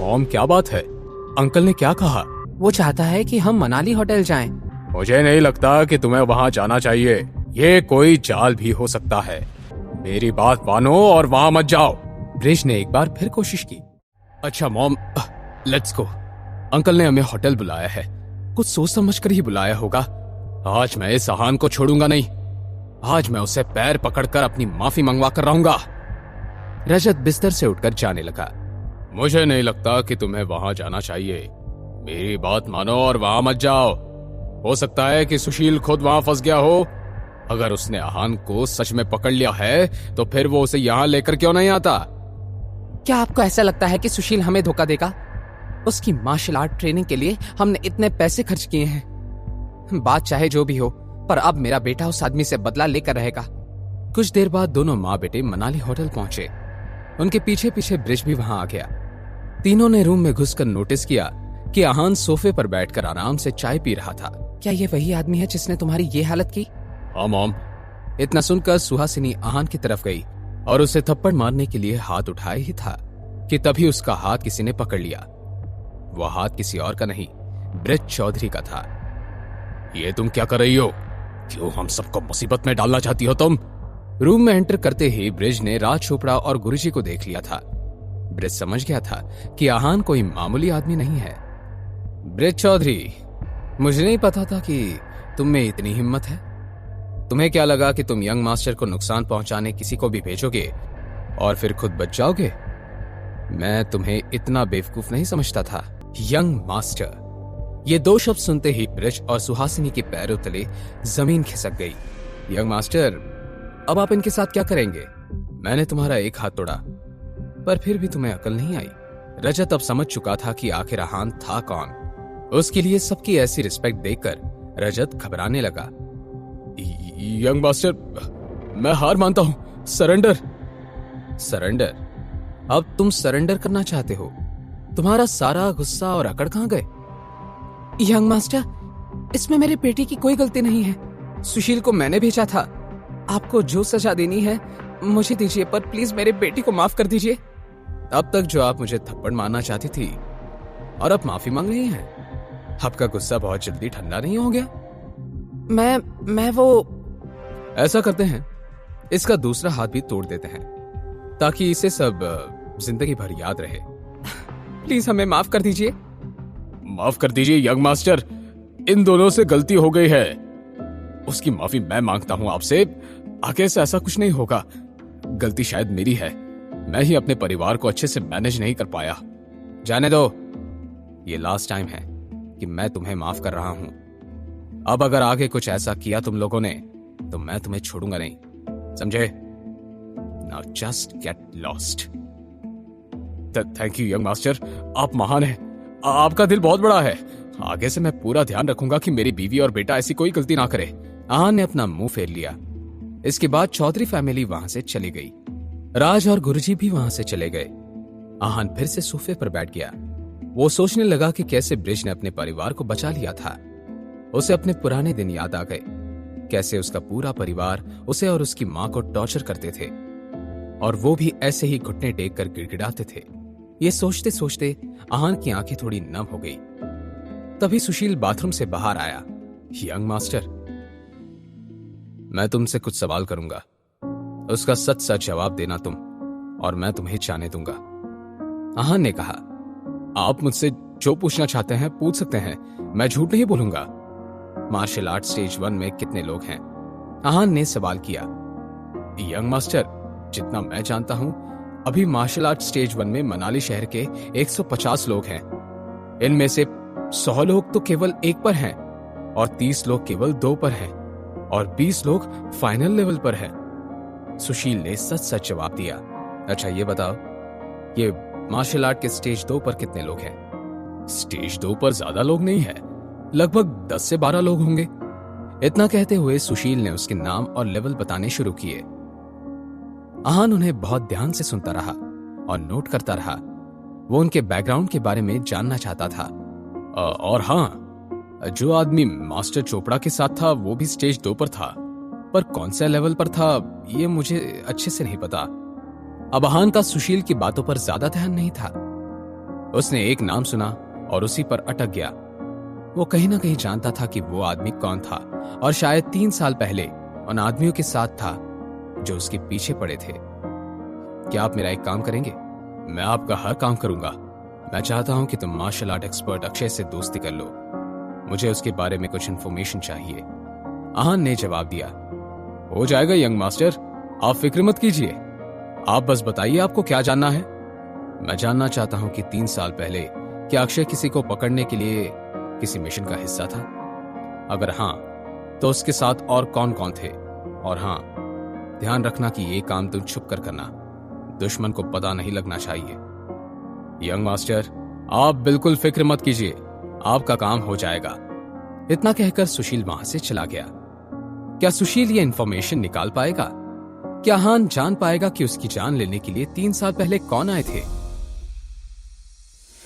Mom क्या बात है? अंकल ने क्या कहा? वो चाहता है कि हम मनाली होटल जाएं। मुझे नहीं लगता कि तुम्हें वहाँ जाना चाहिए। ये कोई जाल भी हो सकता है। मेरी बात मानो और वहाँ मत जाओ। ब्रिज ने एक बार फिर कोशिश की। अच्छा मॉम, लेट्स गो। अंकल ने हमें होटल बुलाया है, कुछ सोच समझ कर ही बुलाया होगा। आज मैं इस आहान को छोड़ूंगा नहीं। आज मैं उसे पैर पकड़कर अपनी माफी मंगवा कर रहूंगा। रजत बिस्तर से उठकर जाने लगा। मुझे नहीं लगता कि तुम्हें वहां जाना चाहिए। मेरी बात मानो और वहां मत जाओ। हो सकता है कि सुशील खुद वहां फंस गया हो। अगर उसने आहान को सच में पकड़ लिया है तो फिर वो उसे यहां लेकर क्यों नहीं आता? क्या आपको ऐसा लगता है कि सुशील हमें धोखा देगा? उसकी मार्शल आर्ट ट्रेनिंग के लिए हमने इतने पैसे खर्च किए हैं। बात चाहे जो भी हो, पर अब मेरा बेटा उस आदमी से बदला लेकर रहेगा। कुछ देर बाद दोनों माँ बेटे मनाली होटल पहुंचे। उनके पीछे पीछे ब्रिज भी वहां आ गया। तीनों ने रूम में घुसकर नोटिस किया कि आहान सोफे पर बैठकर आराम से चाय पी रहा था। क्या ये वही आदमी है जिसने तुम्हारी ये हालत की? हाँ मॉम। इतना सुनकर सुहासिनी आहान की तरफ गई और उसे थप्पड़ मारने के लिए हाथ उठाए ही था कि तभी उसका हाथ किसी ने पकड़ लिया। वह हाथ किसी और का नहीं, ब्रिज चौधरी का था। ये तुम क्या कर रही हो? क्यों हम सबको मुसीबत में डालना चाहती हो तुम? रूम में एंटर करते ही ब्रिज ने राज चोपड़ा और गुरुजी को देख लिया था। ब्रिज समझ गया था कि आहान कोई मामूली आदमी नहीं है। ब्रिज चौधरी, मुझे नहीं पता था कि तुम में इतनी हिम्मत है। तुम्हें क्या लगा कि तुम यंग मास्टर को नुकसान पहुंचाने किसी को भी भेजोगे और फिर खुद बच जाओगे? मैं तुम्हें इतना बेवकूफ नहीं समझता था। यंग मास्टर, ये दो शब्द सुनते ही ब्रिज और सुहासिनी के पैरों तले जमीन खिसक गई। यंग मास्टर, अब आप इनके साथ क्या करेंगे? मैंने तुम्हारा एक हाथ तोड़ा, पर फिर भी तुम्हें अकल नहीं आई। रजत अब समझ चुका था कि आखिर आहान था कौन। उसके लिए सबकी ऐसी रिस्पेक्ट देखकर रजत घबराने लगा। यंग मास्टर, मैं हार मानता हूं। सरेंडर। सरेंडर? अब तुम सरेंडर करना चाहते हो? तुम्हारा सारा गुस्सा और अकड़ कहां गए? यंग मास्टर, इसमें मेरे बेटे की कोई गलती नहीं है। सुशील को मैंने भेजा था। आपको जो सजा देनी है मुझे दीजिए, पर प्लीज मेरे बेटे को माफ कर दीजिए। अब तक जो आप मुझे थप्पड़ मारना चाहती थी और अब माफी मांग रही हैं, आपका गुस्सा बहुत जल्दी ठंडा नहीं हो गया? मैं वो ऐसा करते हैं, इसका दूसरा हाथ भी तोड़ देते हैं ताकि इसे सब जिंदगी भर याद रहे। प्लीज हमें माफ कर दीजिए। माफ कर दीजिए यंग मास्टर, इन दोनों से गलती हो गई है। उसकी माफी मैं मांगता हूं आपसे। आगे से ऐसा कुछ नहीं होगा। गलती शायद मेरी है। मैं ही अपने परिवार को अच्छे से मैनेज नहीं कर पाया। जाने दो, ये लास्ट टाइम है कि मैं तुम्हें माफ कर रहा हूं। अब अगर आगे कुछ ऐसा किया तुम लोगों ने तो मैं तुम्हें छोड़ूंगा नहीं, समझे? Now just get lost. Thank you young master, आप महान हैं। आपका दिल बहुत बड़ा है। आगे से मैं पूरा ध्यान रखूंगा कि मेरी बीवी और बेटा ऐसी कोई गलती ना करे। आहान ने अपना मुंह फेर लिया। इसके बाद चौधरी फैमिली वहां से चली गई। राज और गुरुजी भी वहां से चले गए। आहान फिर से सोफे पर बैठ गया। वो सोचने लगा कि कैसे ब्रिज ने अपने परिवार को बचा लिया था। उसे अपने पुराने दिन याद आ गए, कैसे उसका पूरा परिवार उसे और उसकी मां को टॉर्चर करते थे और वो भी ऐसे ही घुटने टेक कर गिड़गिड़ाते थे। ये सोचते सोचते आहान की आंखें थोड़ी नम हो गई। तभी सुशील बाथरूम से बाहर आया। यंग मास्टर, मैं तुमसे कुछ सवाल करूंगा, उसका सच सच जवाब देना तुम, और मैं तुम्हें जाने दूंगा। आहान ने कहा, आप मुझसे जो पूछना चाहते हैं पूछ सकते हैं, मैं झूठ नहीं बोलूंगा। मार्शल आर्ट स्टेज 1 में कितने लोग हैं? आहान ने सवाल किया। यंग मास्टर, जितना मैं जानता हूं अभी मार्शल आर्ट स्टेज 1 में मनाली शहर के 150 लोग हैं। इनमें से 100 लोग तो केवल 1 पर हैं और 30 लोग केवल 2 पर हैं और 20 लोग फाइनल लेवल पर हैं। सुशील ने सच सच जवाब दिया। अच्छा ये बताओ, ये मार्शल आर्ट के स्टेज 2 पर कितने लोग हैं? स्टेज 2 पर ज्यादा लोग नहीं है, लगभग 10 से 12 लोग होंगे। इतना कहते हुए सुशील ने उसके नाम और लेवल बताने शुरू किए। आहान उन्हें बहुत ध्यान से सुनता रहा और नोट करता रहा। वो उनके बैकग्राउंड के बारे में जानना चाहता था। और हाँ, जो आदमी मास्टर चोपड़ा के साथ था वो भी स्टेज 2 पर था, पर कौन से लेवल पर था ये मुझे अच्छे से नहीं पता। अब आहान का सुशील की बातों पर ज्यादा ध्यान नहीं था। उसने एक नाम सुना और उसी पर अटक गया। वो कहीं ना कहीं जानता था कि वो आदमी कौन था और शायद 3 साल पहले उन आदमियों के साथ था जो उसके पीछे पड़े थे। क्या आप मेरा एक काम करेंगे? मैं आपका हर काम करूंगा। मैं चाहता हूं कि तुम मार्शल आर्ट एक्सपर्ट अक्षय से दोस्ती कर लो। मुझे उसके बारे में कुछ इंफॉर्मेशन चाहिए। आहान ने जवाब दिया, हो जाएगा यंग मास्टर, आप फिक्र मत कीजिए। आप बस बताइए आपको क्या जानना है। मैं जानना चाहता हूं कि 3 साल पहले क्या अक्षय किसी को पकड़ने के लिए किसी मिशन का हिस्सा था? अगर हां, तो उसके साथ और कौन कौन थे? और हां, ध्यान रखना कि ये काम तुम छुप कर करना, दुश्मन को पता नहीं लगना चाहिए। यंग मास्टर, आप बिल्कुल फिक्र मत कीजिए, आपका काम हो जाएगा। इतना कहकर सुशील वहां से चला गया। क्या सुशील ये इंफॉर्मेशन निकाल पाएगा? क्या हान जान पाएगा कि उसकी जान लेने के लिए 3 साल पहले कौन आए थे?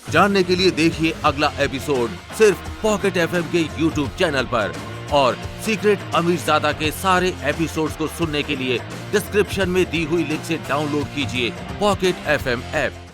जानने के लिए देखिए अगला एपिसोड सिर्फ पॉकेट एफएम के यूट्यूब चैनल पर। और सीक्रेट अमीरजादा के सारे एपिसोड्स को सुनने के लिए डिस्क्रिप्शन में दी हुई लिंक से डाउनलोड कीजिए पॉकेट एफएम ऐप।